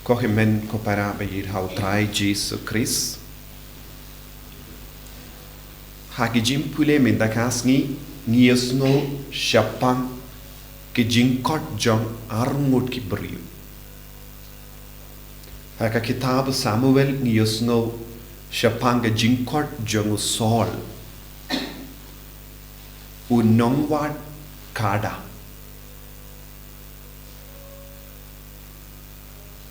Kohimen kopara bayir hau trai Jesus Christ. Haki jimpule mendakasngi ngiosno syapang ke jingkot jong armut ki beriu. Haka kitab Samuel ngiosno syapang ke jingkot jong Saul. Unongwat kada.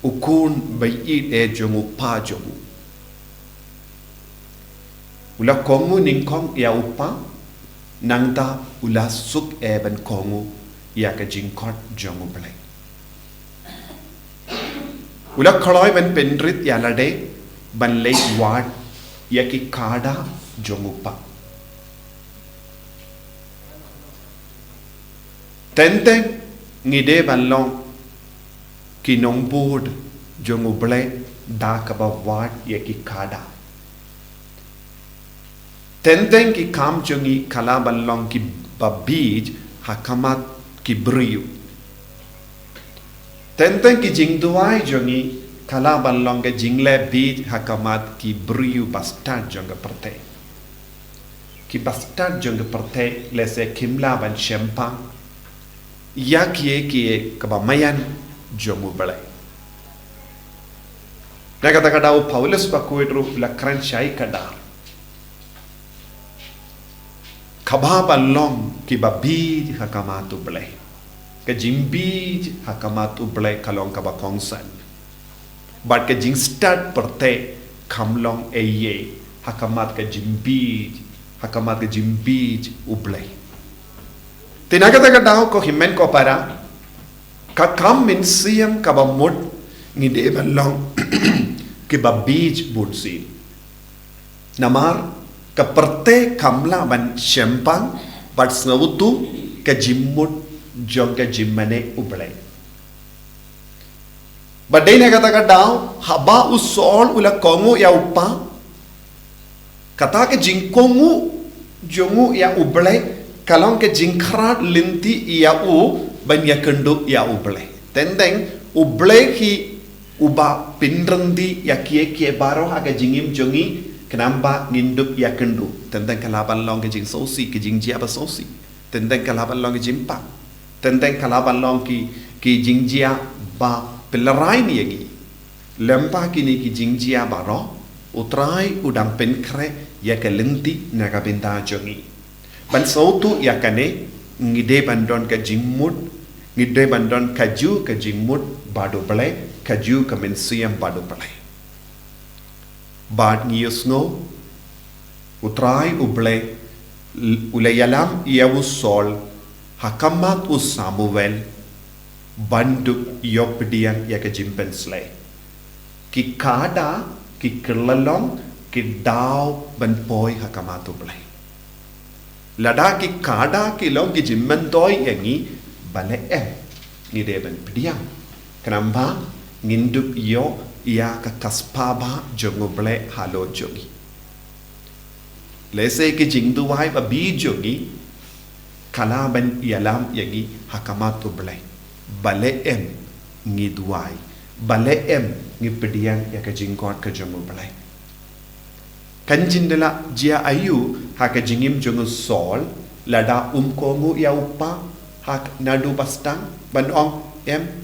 Ukun bayit jong upa jong. Ula kongu ningkong ya upa nangda ula suk ban kongu ya ka jingkot jong Blei. Ula khaloi ban pendrit ya lade ban late wad ya ki kada jong upa. Tenteng ngide ban long ki nong board jong Blei da ka ba wad ya ki kada. Tenteng ki kam jongi kala balong ki babij hakamat ki beriu. Tenteng ki jingduai jongi kala balong ke jingle bij hakamat ki beriu bastard jonga perte. Ki bastard jonga perte lese kimla ban shempang ya kie kabamayan jongu Blei. Nakata kadau Paulus pakuetru la kranchai kadar. Kababa long ki babij hakamatu Blei. Ke jimbij hakamatu Blei kalong kaba kongsan. But ke jingstad perte kamlong eye hakamat ke jimbij hakamat ke jimbij u Blei. Tinagata kadao ko himen ko para ka kam min siyam kaba mud ngide balong ki babij budsi. Namar kaperte kamla ban shempang but snawutu ka jimmut jong ka jimmane u Blei. Badai na kata kadao haba usol ula kongu ya upa kata ke jingkohnguh jongu ya u Blei kalong ke jingkrat linti ya u ban ya kendu ya u Blei. Tendeng u Blei ki uba pinrendi ya kie baro aga jingim jongi kenamba ngindup ya kendu tentang kalaban long ke jing sosi ke jing jia ba sosi tentang kalaban long ke jimpa tentang kalaban long ki jing jia ba pelarai ni yagi lempa kini ki jing jia ba ro utrai udang penkre ya ke lenti naga binta jongi ban sautu ya kane ngide bandon ke jimmut ngide bandon kaju ke jimmut badu Blei kaju ke mensiam badu Blei. Bad ngiyosno utrai u Blei ulayalam iawu Saul hakamat u Samuel banduk yopdian ya ke pynsleh ki kada ki kerlalong ki daw ban poi hakamat u Blei lada ki kada ki long ki jimmantoi yangi bale ngide ban pdiang kenamba ngindup yo ia ka kaspaba jongo Blei halo jogi lese ke jingduai ba bi jogi kalaban ïalam yagi hakamatu Blei bale ngiduai bale ngipediang ya ka jingkot ka jongo Blei kanjindela jia ayu haka jingim jongo Saul lada kongu ya upa hak naduh bastang ban ong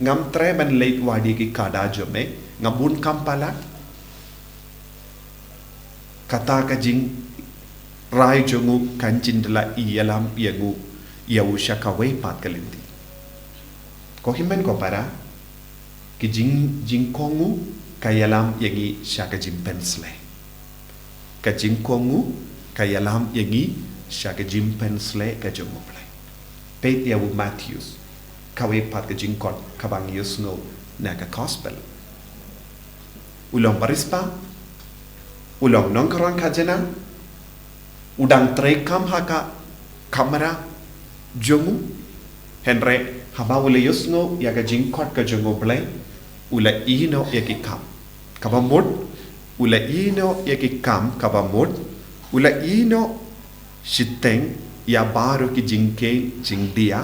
ngam tre ban late wadi ki kada jome ngabun kampalat kata ka jing rai jongu kanjindela ïalam yangu yawu shakawe pat kalindi ko himen ko para ki jingkohnguh ka ïalam yangi shaka pynsleh ka jingkohnguh ka ïalam yangi shaka pynsleh ka jongo Blei pet yawu Mathew kawe pat ka jingkot kabang yusno na ka gospel ulong barispa ulong nongkrong kajana udang trekam haka kamera jongu henre haba ule yusno ya ka jingkot ka jongo Blei ula ino ya ki kam kabamod ula ino ya ki kam kabamod ula ino shiteng ya baru ki jingke jingdia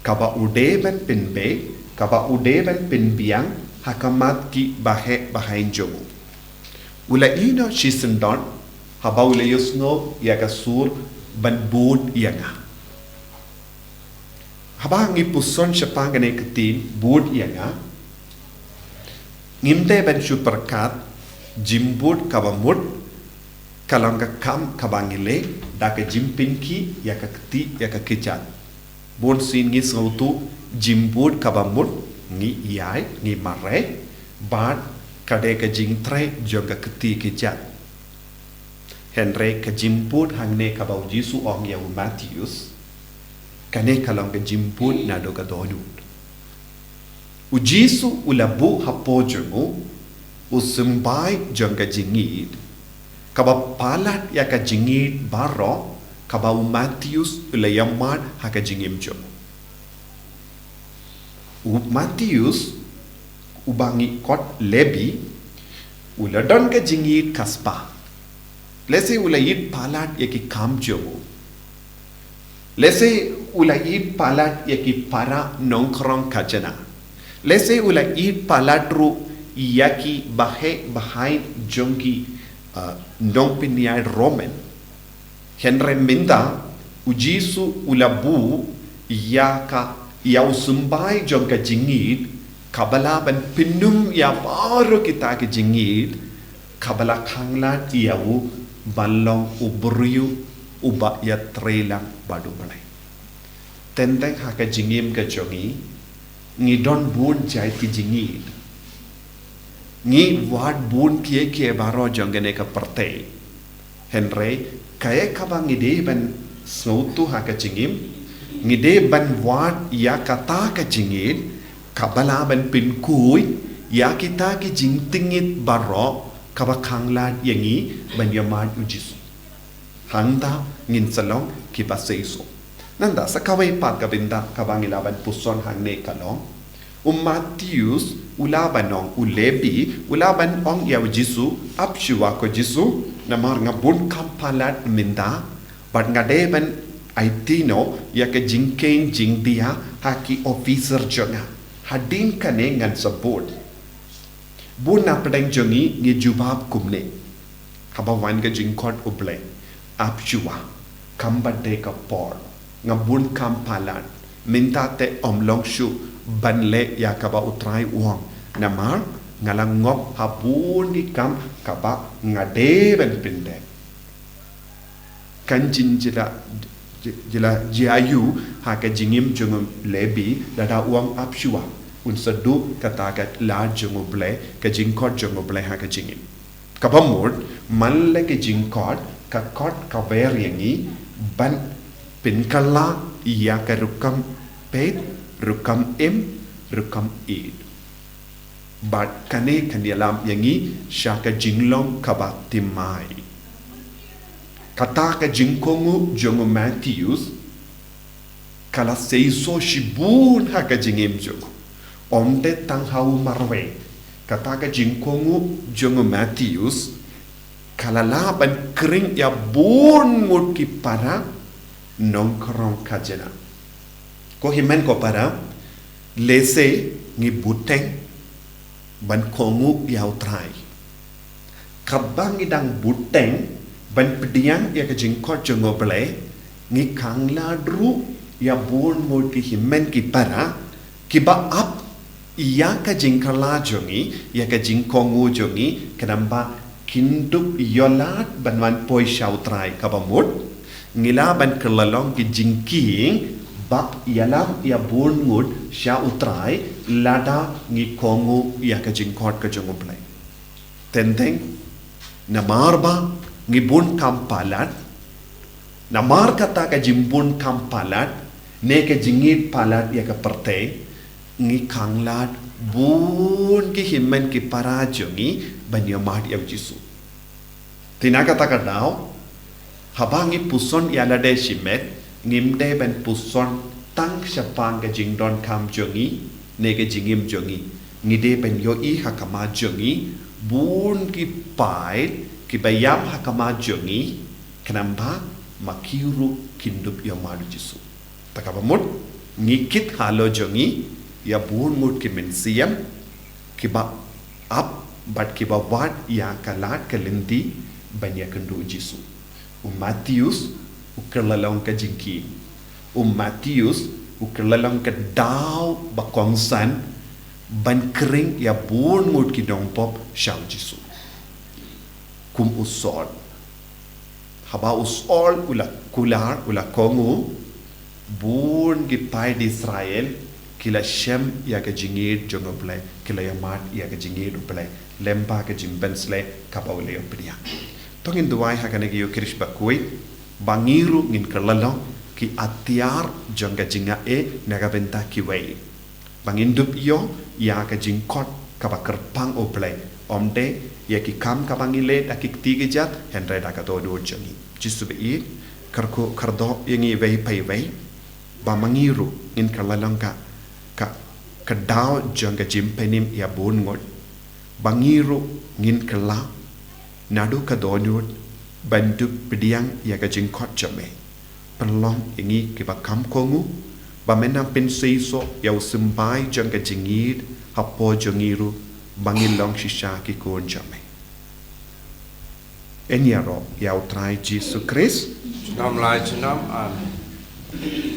kaba udeban pinbe kaba udeban pinbiang hakamat ki bahe bahain jongu ula ino shisendon habau le yusno ya kasur ban bud yanga haba ngi puson sepangane ketin bud yanga ngimte ban superkat jimbud kabamut kalangka kam kabangile daka jimpinki ya keti ya kechat bon sin ngi sautu jimbud kabamut ngi yai ngi mare bad kade ka jingtre joga keti kechat henre ka jimpud hangne kabau jisu ong ya Matthews kane kalangka jimpud naduh ka dohnud ujisu ulabu hapojongu usembai jangka jingid kaba palat ya ka jingid baro kaba Matthews ulayamat haka jingim jom Matthews ubangi kot lebi uladon ka jingid kaspa lese ulayid palat ya ki kam jomu lese ulayid palat ya ki para nongkrong kajana lese ulayid palat ru yaki bahe behind jonki nong piniai roman henre minta ujisu ulabu yaka yau sumbai jongka jingid kabala ban pinum ya baru kita ke jingid kabala khangla yau balong ubruyu uba ya trelang badu balai tenteng haka jingim ke jongi ngidon bun jai ki jingid ngi wad bun kie baro jongene ka perte henre kaya kabang ide ban sautu haka jingim ngide ban wad ya kata ka jingid kabala ban pin kui ya kita ki jingtingit baro kabakanglan yangi ban yamad ujis hangda ngin salong ki paseiso nanda sakawai pat kabinda kabangilaban puson hangne kalong Matthews ulabanong ulebi ulaban ong yaw jisu apshiwa ko jisu namar ngabun kampalat minda bat ngadeban aitino yaka jingkein jingdia haki officer jonga hadin kane ngan sabot bun na pedang jongi ngi jubab kumne haba wan ka jingkot uble apshiwa kambade ka por ngabun kampalat minta te omlong shu banle ya kaba utrai uang namar ngalang ngop habun di kam kaba ngade ben pinde kanjin jila jiayu haka jingim jungum lebi dada uang apshua unsadu katakat la jungu Blei ka jingkot jungu Blei haka jingim kaba mud malle ke jingkot ka kot ka ver yangi ban pinkala ya ka rukam pet rukam rukam id bat kane kandialam yangi syaka jinglong kaba timai kata ka jingkohnguh jongo Matthews kala seiso shibun haka jingim jongo omde tanghau marwe kata ka jingkohnguh jongo Matthews kala laban kering ya bun mut ki para nongkrong kajena ko himen ko para lese ngi buteng ban kongu yau trai kabang idang buteng ban pediang ya ke jingkot jongo Blei ngi kangla dru ya bun mod ki himen ki para ki ba up iya ka jingkala jongi ya ka jingkohnguh jongi kenamba kindup yolat ban wan poi shau trai kabamut ngila ban kelalong ki jingking ba ïalam ya dohnud sya utrai lada ngi kohnguh ya ka jingkot ka jongo Blei tenteng namar ba ngi bun kampalat namar kata ka jimbun kampalat ne ka jingit palat ya ka perte ngi kanglat bun ki himmen ki parajongi banyamad ya jisu tina kata ka daw habangi puson ya lade shimet ngimde ben puson tang syapang ke jingdon kam jongi ne ke jingim jongi ngide ben yoi hakama jongi bun ki pai ki bayam hakama jongi kenamba makiru kindup yamadu jisu takabamut ngikit halo jongi ya bun mut ki mensiam kiba up but kiba wat ya kalat kalenti banyak kendu Jisu Matius ukerlalong ka jingki Matius ukerlalong ka daw bakongsan ban kering ya bon ngut ki dong pop syang Jisu kum usol haba usol ula kular ula kongu bon gi pai di Israel kila shem ya ka jingid jongo Blei kila ya mat ya ka jingid Blei lemba ka jing pynsleh kapaule opedia tongin duai hakane gi yo kirish bakui bangiru ngin kerlalong ki atiar jonga jinga naga benta ki wei bangindup yo ya ka jingkot kaba kerpang o Blei omde ya ki kam kabangile akik tigejat henre da ka dohnud jongi Jisu be karko kardo yengi wei pai wei ba mangiru ngin kerlalong ka daw jonga jimpenim ya bon ngot bangiru ngin kerla naduh ka dohnud bantu pediang ya ka jingkot jame perlong ingi ki ba jingkohnguh ba menang pynsleh so ya usimbai jonga jingid hapo jongiru bangilong shisha ki kon jame enyaro ya utrai Jisu Christ Nam lai chenam amen.